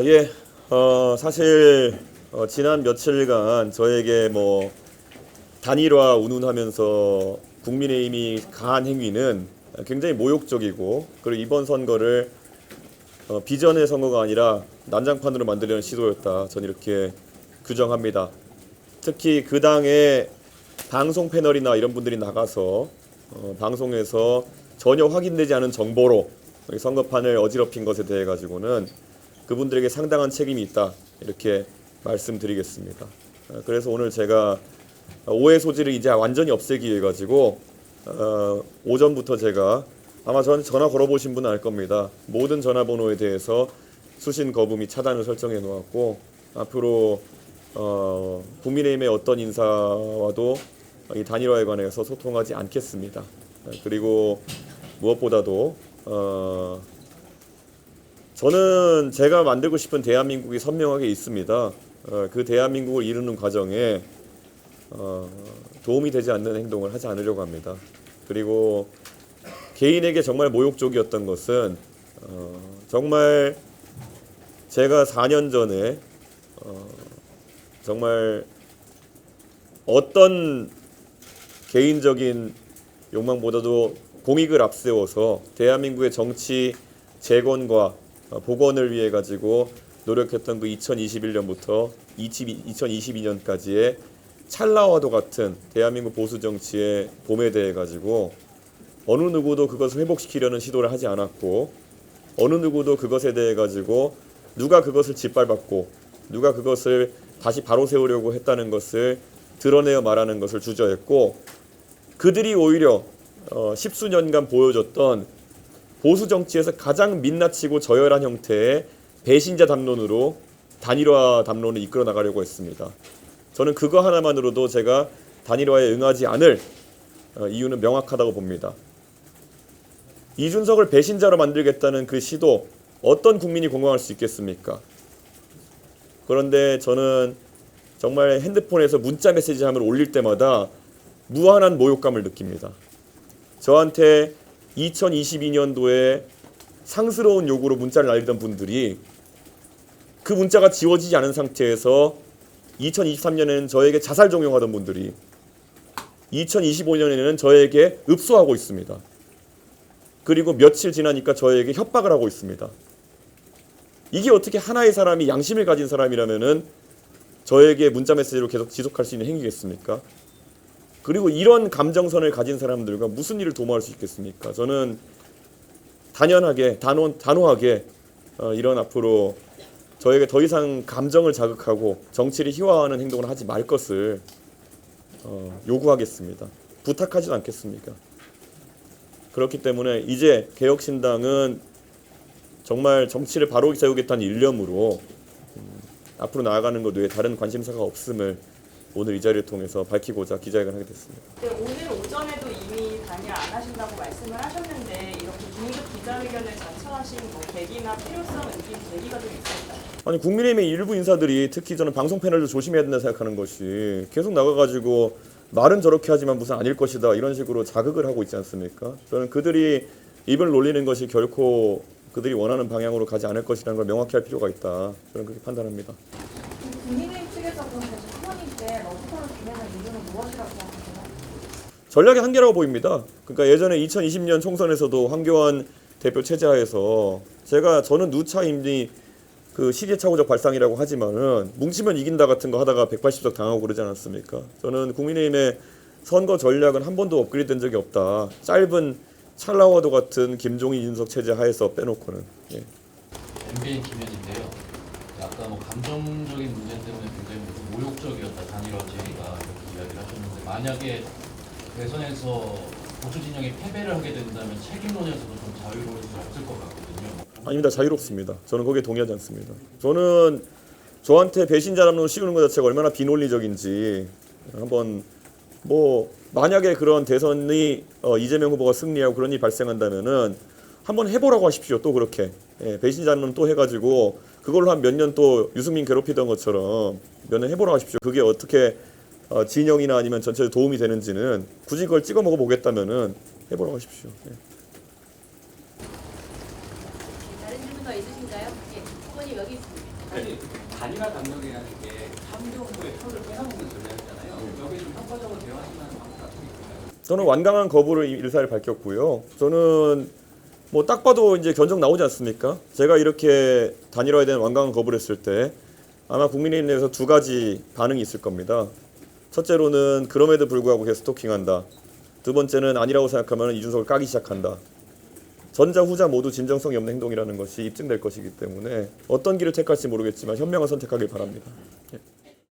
예. 사실 지난 며칠간 저에게 뭐 단일화 운운하면서 국민의힘이 가한 행위는 굉장히 모욕적이고, 그리고 이번 선거를 비전의 선거가 아니라 난장판으로 만들려는 시도였다, 저는 이렇게 규정합니다. 특히 그 당의 방송 패널이나 이런 분들이 나가서 방송에서 전혀 확인되지 않은 정보로 선거판을 어지럽힌 것에 대해 가지고는 그분들에게 상당한 책임이 있다, 이렇게 말씀드리겠습니다. 그래서 오늘 제가 오해 소지를 이제 완전히 없애기 위해 가지고 오전부터 제가, 아마 전화 걸어보신 분은 알 겁니다, 모든 전화번호에 대해서 수신 거부 및 차단을 설정해 놓았고, 앞으로 국민의힘의 어떤 인사와도 이 단일화에 관해서 소통하지 않겠습니다. 그리고 무엇보다도 저는 제가 만들고 싶은 대한민국이 선명하게 있습니다. 그 대한민국을 이루는 과정에 도움이 되지 않는 행동을 하지 않으려고 합니다. 그리고 개인에게 정말 모욕적이었던 것은 정말 제가 4년 전에 정말 어떤 개인적인 욕망보다도 공익을 앞세워서 대한민국의 정치 재건과 복원을 위해 가지고 노력했던 그 2021년부터 2022년까지의 찰나와도 같은 대한민국 보수 정치의 봄에 대해 가지고 어느 누구도 그것을 회복시키려는 시도를 하지 않았고, 어느 누구도 그것에 대해 가지고 누가 그것을 짓밟았고 누가 그것을 다시 바로 세우려고 했다는 것을 드러내어 말하는 것을 주저했고, 그들이 오히려 십수년간 보여줬던 보수 정치에서 가장 민낯이고 저열한 형태의 배신자 담론으로 단일화 담론을 이끌어 나가려고 했습니다. 저는 그거 하나만으로도 제가 단일화에 응하지 않을 이유는 명확하다고 봅니다. 이준석을 배신자로 만들겠다는 그 시도, 어떤 국민이 공감할 수 있겠습니까? 그런데 저는 정말 핸드폰에서 문자 메시지함을 올릴 때마다 무한한 모욕감을 느낍니다. 저한테 2022년도에 상스러운 요구로 문자를 날리던 분들이 그 문자가 지워지지 않은 상태에서 2023년에는 저에게 자살 종용하던 분들이 2025년에는 저에게 읍소하고 있습니다. 그리고 며칠 지나니까 저에게 협박을 하고 있습니다. 이게 어떻게 하나의 사람이, 양심을 가진 사람이라면은 저에게 문자 메시지로 계속 지속할 수 있는 행위겠습니까? 그리고 이런 감정선을 가진 사람들과 무슨 일을 도모할 수 있겠습니까? 저는 단연하게, 단호하게 이런 앞으로 저에게 더 이상 감정을 자극하고 정치를 희화화하는 행동을 하지 말 것을 요구하겠습니다. 부탁하지도 않겠습니까? 그렇기 때문에 이제 개혁신당은 정말 정치를 바로 세우겠다는 일념으로 앞으로 나아가는 것 외에 다른 관심사가 없음을 오늘 이 자리를 통해서 밝히고자 기자회견을 하게 됐습니다. 네, 오늘 오전에도 이미 단일 안 하신다고 말씀을 하셨는데 이렇게 긴급 기자회견을 자처하신 뭐 계기나 필요성, 느낀 계기가 좀 있을까요? 아니, 국민의힘의 일부 인사들이, 특히 저는 방송 패널도 조심해야 된다 생각하는 것이, 계속 나가가지고 말은 저렇게 하지만 무슨 아닐 것이다 이런 식으로 자극을 하고 있지 않습니까? 저는 그들이 입을 놀리는 것이 결코 그들이 원하는 방향으로 가지 않을 것이라는 걸 명확히 할 필요가 있다, 저는 그렇게 판단합니다. 국민의힘 측에서 그럼 다시 후보님 때 러브콜을 진행한 이유는 무엇이라고 생각하세요? 전략의 한계라고 보입니다. 그러니까 예전에 2020년 총선에서도 황교안 대표 체제하에서 저는 누차 이미 그 시기착오적 발상이라고 하지만은 뭉치면 이긴다 같은 거 하다가 180석 당하고 그러지 않았습니까? 저는 국민의힘의 선거 전략은 한 번도 업그레이드된 적이 없다. 짧은 찰나와도 같은 김종인 이준석 체제 하에서 빼놓고는. 예. MBN 김현인데요. 아까 뭐 감정적인 문제 때문에 굉장히 모욕적이었다, 단일화 제의가, 이렇게 이야기를 하셨는데, 만약에 대선에서 보수 진영이 패배를 하게 된다면 책임론에서도 좀 자유로울 수 없을 것 같거든요. 아닙니다. 자유롭습니다. 저는 거기에 동의하지 않습니다. 저는 저한테 배신자 담론을 씌우는 것 자체가 얼마나 비논리적인지 한번, 뭐 만약에 그런 대선이 이재명 후보가 승리하고 그런 일이 발생한다면은 한번 해보라고 하십시오. 또 그렇게 배신자 담론 또 해가지고 그걸로 한 몇 년 또 유승민 괴롭히던 것처럼 몇 년 해보라고 하십시오. 그게 어떻게 진영이나 아니면 전체에 도움이 되는지는 굳이 그걸 찍어 먹어 보겠다면은 해보라고 하십시오. 다른 질문 더 있으신가요? 예, 후보님 여기 있습니다. 사실 단일화 당력이라는 게 참정부의 표를 빼앗는 전략이잖아요. 여기 좀 효과적으로 대응하시는 방법 같은 게 있을까요? 저는 완강한 거부를 일사를 밝혔고요. 저는 뭐 딱 봐도 이제 견적 나오지 않습니까? 제가 이렇게 단일화에 대한 완강한 거부를 했을 때 아마 국민의힘 내에서 두 가지 반응이 있을 겁니다. 첫째로는 그럼에도 불구하고 계속 스토킹한다. 두 번째는 아니라고 생각하면 이준석을 까기 시작한다. 전자 후자 모두 진정성이 없는 행동이라는 것이 입증될 것이기 때문에 어떤 길을 택할지 모르겠지만 현명한 선택하길 바랍니다. 예.